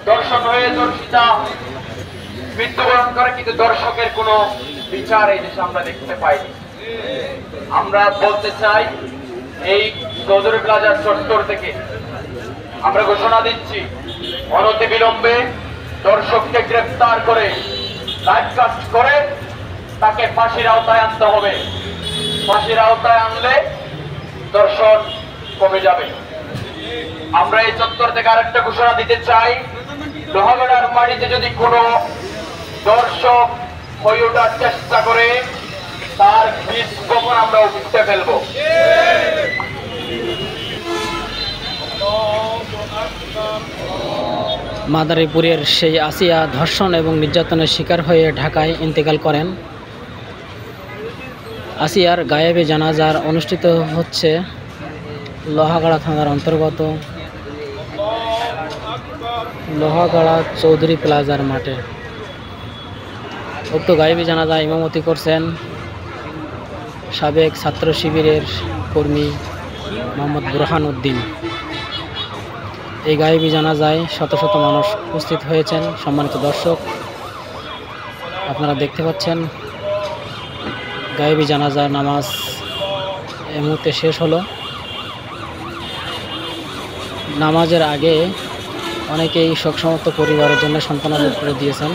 দর্শন হয়ে দর্শিতা মৃত্যুবরণ করে, কিন্তু দর্শকের কোনো বিচার এই দেশে আমরা দেখতে পাইনি। আমরা বলতে চাই, এই চৌধুরী প্লাজার চত্বর থেকে আমরা ঘোষণা দিচ্ছি, অনতি বিলম্বে দর্শককে গ্রেফতার করে লাইভকাস্ট করে তাকে ফাঁসির আওতায় আনতে হবে। ফাঁসির আওতায় আনলে দর্শন কমে যাবে। আমরা এই চত্বর থেকে আরেকটা ঘোষণা দিতে চাই, লোহাগড়ার মাটিতে যদি কোনো দর্শক হয়ে ওঠার চেষ্টা করে, তার বীজ বপন আমরা উঠতে ফেলবো। মাদারীপুরের সেই আসিয়া ধর্ষণ এবং নির্যাতনের শিকার হয়ে ঢাকায় ইন্তেকাল করেন। আসিয়ার গায়েবে জানাজার অনুষ্ঠিত হচ্ছে লোহাগাড়া থানার অন্তর্গত লোহাগাড়া চৌধুরী প্লাজার মাঠে। উক্ত গায়েবী জানাজা ইমামতি করছেন সাবেক ছাত্র শিবিরের কর্মী মোহাম্মদ বুরহান উদ্দিন। এই গায়েবী জানাজায় শত শত মানুষ উপস্থিত হয়েছেন। সম্মানিত দর্শক, আপনারা দেখতে পাচ্ছেন গায়েবী জানাজার নামাজ এই মুহূর্তে শেষ হলো। নামাজের আগে অনেকেই শোকসমাপ্ত পরিবারের জন্য সান্ত্বনা ব্যক্ত করে দিয়েছেন।